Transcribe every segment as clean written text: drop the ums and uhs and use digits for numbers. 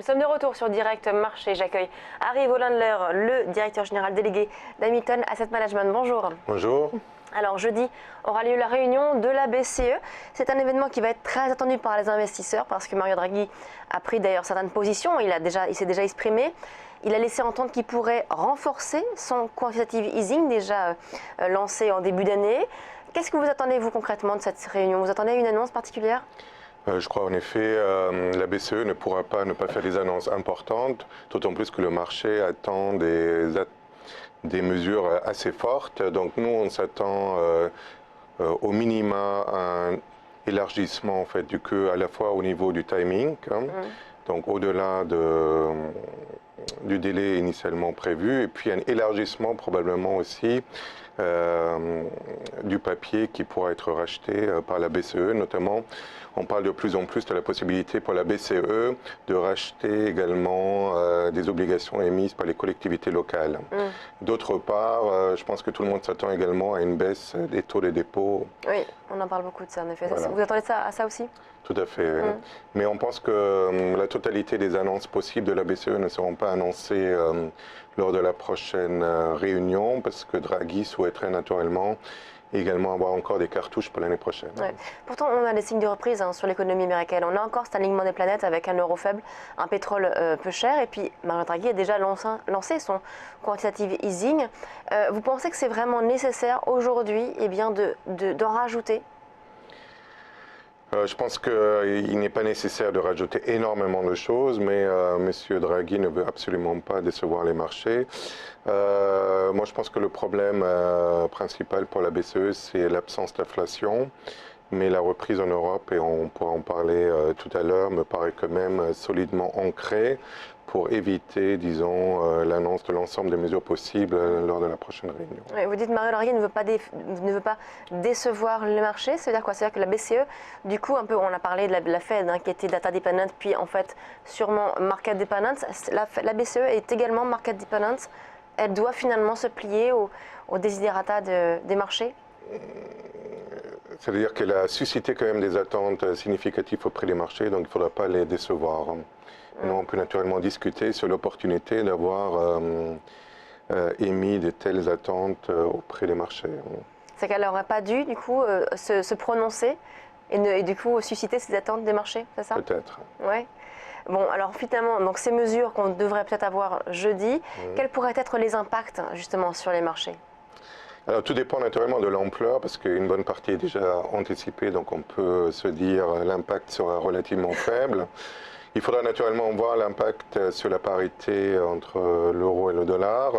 Nous sommes de retour sur Direct Marché. J'accueille Harry Vollandler, le directeur général délégué d'Hamilton Asset Management. Bonjour. Bonjour. Alors jeudi aura lieu la réunion de la BCE. C'est un événement qui va être très attendu par les investisseurs parce que Mario Draghi a pris d'ailleurs certaines positions. Il s'est déjà exprimé. Il a laissé entendre qu'il pourrait renforcer son quantitative easing déjà lancé en début d'année. Qu'est-ce que vous attendez vous concrètement de cette réunion? Vous attendez une annonce particulière? Je crois en effet la BCE ne pourra pas ne pas faire des annonces importantes, d'autant plus que le marché attend des mesures assez fortes. Donc nous, on s'attend au minima à un élargissement en fait, du queue à la fois au niveau du timing, donc au-delà du délai initialement prévu, et puis un élargissement probablement aussi du papier qui pourra être racheté par la BCE, notamment. On parle de plus en plus de la possibilité pour la BCE de racheter également des obligations émises par les collectivités locales. D'autre part, je pense que tout le monde s'attend également à une baisse des taux de dépôt. Oui, on en parle beaucoup de ça en effet. Voilà. Vous attendez à ça aussi? Tout à fait. Mais on pense que la totalité des annonces possibles de la BCE ne seront pas annoncées lors de la prochaine réunion parce que Draghi souhaiterait naturellement également avoir encore des cartouches pour l'année prochaine. Ouais. Pourtant, on a des signes de reprise sur l'économie américaine. On a encore cet alignement des planètes avec un euro faible, un pétrole peu cher. Et puis, Mario Draghi a déjà lancé son quantitative easing. Vous pensez que c'est vraiment nécessaire aujourd'hui d'en rajouter? Je pense qu'il n'est pas nécessaire de rajouter énormément de choses, mais M. Draghi ne veut absolument pas décevoir les marchés. Moi, je pense que le problème principal pour la BCE, c'est l'absence d'inflation. Mais la reprise en Europe, et on pourra en parler tout à l'heure, me paraît quand même solidement ancrée pour éviter, disons, l'annonce de l'ensemble des mesures possibles lors de la prochaine réunion. Oui, vous dites que Mario Draghi ne veut pas décevoir les marchés, c'est-à-dire quoi? C'est-à-dire que la BCE, du coup, un peu, on a parlé de la Fed qui était data dependent, puis en fait, sûrement market dependent. La BCE est également market dependent. Elle doit finalement se plier au desiderata des marchés? C'est-à-dire qu'elle a suscité quand même des attentes significatives auprès des marchés, donc il ne faudra pas les décevoir. Nous, on peut naturellement discuter sur l'opportunité d'avoir émis de telles attentes auprès des marchés. C'est qu'elle n'aurait pas dû, du coup, se prononcer et du coup susciter ces attentes des marchés, c'est ça? Peut-être. Ouais. Bon, alors finalement, donc ces mesures qu'on devrait peut-être avoir jeudi, quels pourraient être les impacts justement sur les marchés? Alors, tout dépend naturellement de l'ampleur, parce qu'une bonne partie est déjà anticipée, donc on peut se dire l'impact sera relativement faible. Il faudra naturellement voir l'impact sur la parité entre l'euro et le dollar.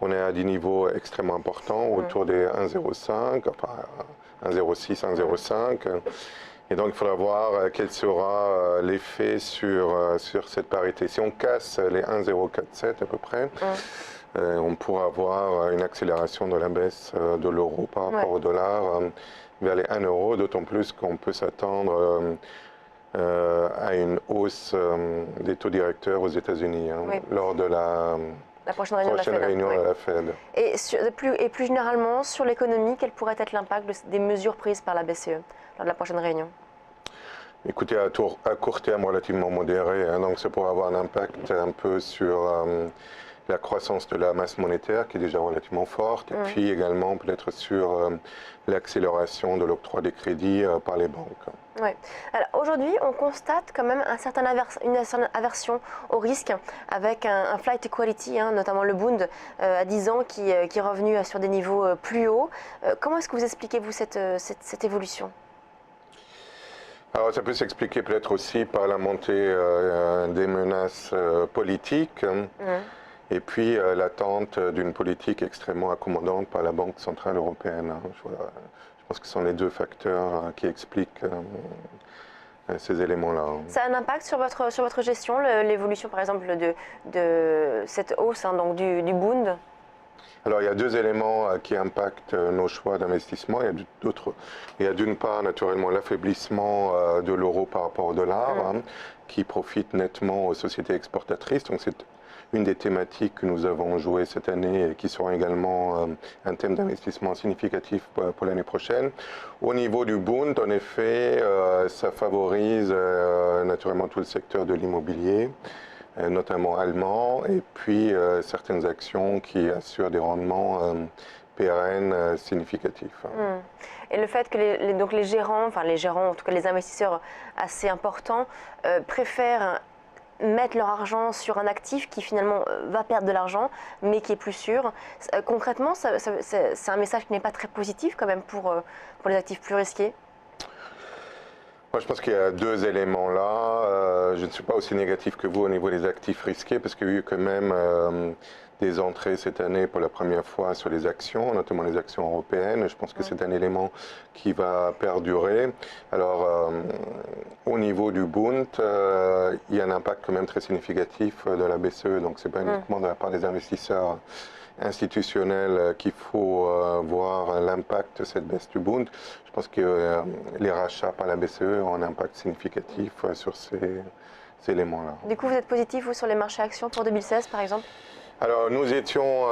On est à des niveaux extrêmement importants, autour des 1,05, enfin 1,06, 1,05. Et donc il faudra voir quel sera l'effet sur cette parité. Si on casse les 1,047 à peu près, on pourra avoir une accélération de la baisse de l'euro par rapport au dollar vers les 1 euro, d'autant plus qu'on peut s'attendre à une hausse des taux directeurs aux États-Unis lors de la prochaine réunion de la Fed. Et plus généralement, sur l'économie, quel pourrait être l'impact des mesures prises par la BCE lors de la prochaine réunion? Écoutez, à court terme relativement modéré, donc ça pourrait avoir un impact un peu sur la croissance de la masse monétaire qui est déjà relativement forte, et puis également peut-être sur l'accélération de l'octroi des crédits par les banques. Oui. Alors aujourd'hui, on constate quand même une certaine aversion au risque avec un flight to quality, notamment le Bund à 10 ans qui est revenu sur des niveaux plus hauts. Comment est-ce que vous expliquez-vous cette évolution? Alors ça peut s'expliquer peut-être aussi par la montée des menaces politiques. Et puis l'attente d'une politique extrêmement accommodante par la Banque Centrale Européenne. Je pense que ce sont les deux facteurs qui expliquent ces éléments-là. Ça a un impact sur votre gestion, l'évolution par exemple de cette hausse donc du Bund? Alors il y a deux éléments qui impactent nos choix d'investissement. Il y a d'une part naturellement l'affaiblissement de l'euro par rapport au dollar qui profite nettement aux sociétés exportatrices. Donc c'est une des thématiques que nous avons jouées cette année et qui sera également un thème d'investissement significatif pour l'année prochaine. Au niveau du Bund, en effet, ça favorise naturellement tout le secteur de l'immobilier. notamment allemands, et puis certaines actions qui assurent des rendements pérennes significatifs. Et le fait que donc les gérants, en tout cas les investisseurs assez importants, préfèrent mettre leur argent sur un actif qui finalement va perdre de l'argent, mais qui est plus sûr. Concrètement, c'est un message qui n'est pas très positif quand même pour les actifs plus risqués. Moi, je pense qu'il y a deux éléments là. Je ne suis pas aussi négatif que vous au niveau des actifs risqués, parce qu'il y a eu quand même des entrées cette année pour la première fois sur les actions, notamment les actions européennes. Je pense que c'est un élément qui va perdurer. Alors, au niveau du Bund, il y a un impact quand même très significatif de la BCE, donc ce n'est pas uniquement de la part des investisseurs institutionnels qu'il faut voir l'impact de cette baisse du Bund. Je pense que les rachats par la BCE ont un impact significatif sur ces éléments-là. Du coup, vous êtes positif, vous, sur les marchés actions pour 2016, par exemple? Alors, nous étions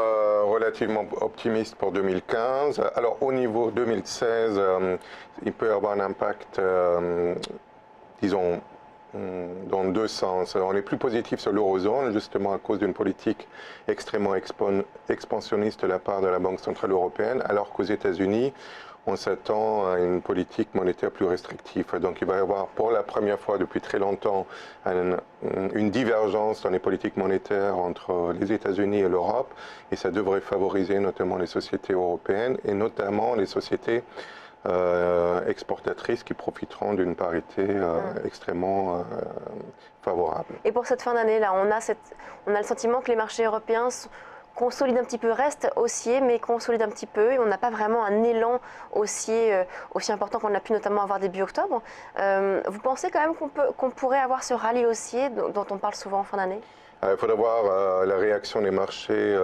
relativement optimistes pour 2015. Alors, au niveau 2016, il peut y avoir un impact, disons, dans deux sens. On est plus positif sur l'eurozone, justement à cause d'une politique extrêmement expansionniste de la part de la Banque centrale européenne, alors qu'aux États-Unis, on s'attend à une politique monétaire plus restrictive. Donc il va y avoir pour la première fois depuis très longtemps une divergence dans les politiques monétaires entre les États-Unis et l'Europe, et ça devrait favoriser notamment les sociétés européennes et notamment les sociétés exportatrices qui profiteront d'une parité extrêmement favorable. Et pour cette fin d'année, là, on a le sentiment que les marchés européens consolident un petit peu, restent haussiers, mais consolident un petit peu, et on n'a pas vraiment un élan haussier aussi important qu'on a pu notamment avoir début octobre. Vous pensez quand même qu'on pourrait avoir ce rallye haussier dont on parle souvent en fin d'année? Il faudra voir la réaction des marchés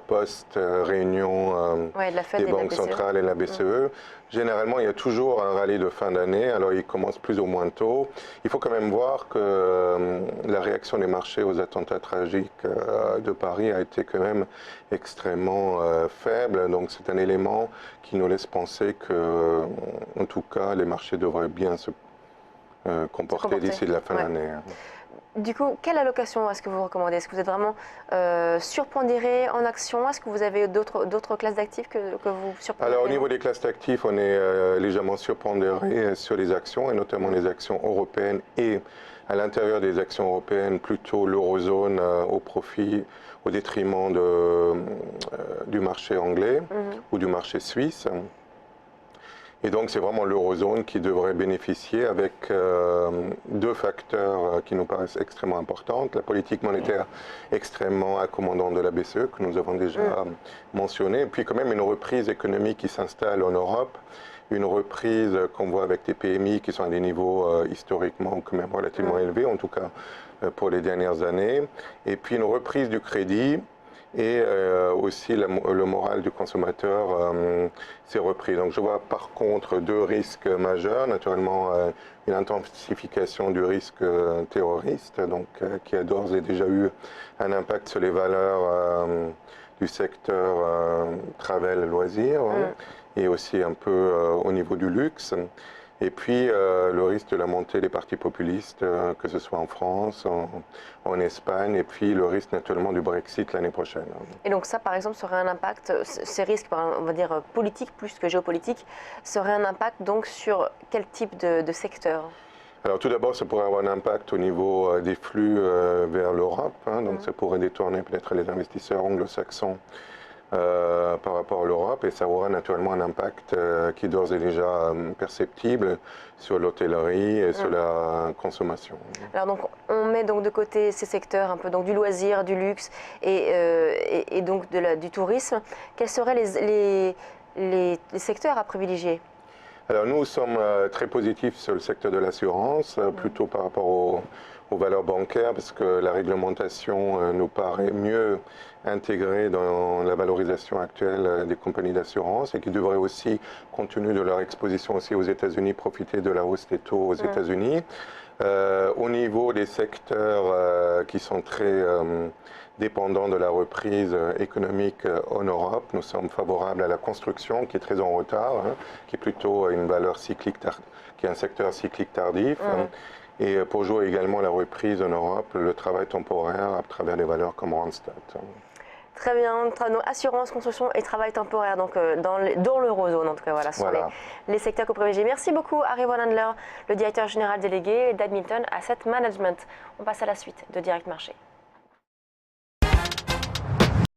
post-réunion des banques centrales et de la BCE. Généralement, il y a toujours un rallye de fin d'année, alors il commence plus ou moins tôt. Il faut quand même voir que la réaction des marchés aux attentats tragiques de Paris a été quand même extrêmement faible. Donc c'est un élément qui nous laisse penser que, en tout cas, les marchés devraient bien se comporter d'ici la fin d'année. Du coup, quelle allocation est-ce que vous recommandez? Est-ce que vous êtes vraiment surpondéré en actions? Est-ce que vous avez d'autres classes d'actifs que vous surpondérez? Alors au niveau des classes d'actifs, on est légèrement surpondéré sur les actions, et notamment les actions européennes, et à l'intérieur des actions européennes, plutôt l'eurozone au détriment du marché anglais ou du marché suisse. Et donc c'est vraiment l'eurozone qui devrait bénéficier avec deux facteurs qui nous paraissent extrêmement importants. La politique monétaire extrêmement accommodante de la BCE, que nous avons déjà mentionné, et puis quand même une reprise économique qui s'installe en Europe, une reprise qu'on voit avec des PMI qui sont à des niveaux historiquement quand même relativement élevés, en tout cas pour les dernières années, et puis une reprise du crédit. Et aussi le moral du consommateur s'est repris. Donc je vois par contre deux risques majeurs. Naturellement, une intensification du risque terroriste, donc, qui a d'ores et déjà eu un impact sur les valeurs du secteur travel loisirs, et aussi un peu au niveau du luxe. Et puis le risque de la montée des partis populistes, que ce soit en France, en Espagne, et puis le risque naturellement du Brexit l'année prochaine. Et donc ça, par exemple, serait un impact, ces risques, on va dire politiques plus que géopolitiques, serait un impact donc sur quel type de secteur? Alors tout d'abord, ça pourrait avoir un impact au niveau des flux vers l'Europe, donc ça pourrait détourner peut-être les investisseurs anglo-saxons par rapport à l'Europe, et ça aura naturellement un impact qui est d'ores et déjà perceptible sur l'hôtellerie et sur la consommation. Alors donc on met donc de côté ces secteurs un peu donc du loisir, du luxe et donc du tourisme. Quels seraient les secteurs à privilégier? Alors nous sommes très positifs sur le secteur de l'assurance, plutôt par rapport aux valeurs bancaires, parce que la réglementation nous paraît mieux intégrée dans la valorisation actuelle des compagnies d'assurance, et qui devraient aussi, compte tenu de leur exposition aussi aux États-Unis, profiter de la hausse des taux aux États-Unis. Au niveau des secteurs qui sont très dépendants de la reprise économique en Europe, nous sommes favorables à la construction, qui est très en retard, qui est plutôt une valeur cyclique, qui est un secteur cyclique tardif. Et pour jouer également la reprise en Europe, le travail temporaire à travers des valeurs comme Randstad. Très bien, assurance, construction et travail temporaire, donc dans l'eurozone en tout cas, voilà, ce sont les secteurs que vous privilégiez. Merci beaucoup Harry Van Handler, le directeur général délégué d'Adminton Asset Management. On passe à la suite de Direct Marché.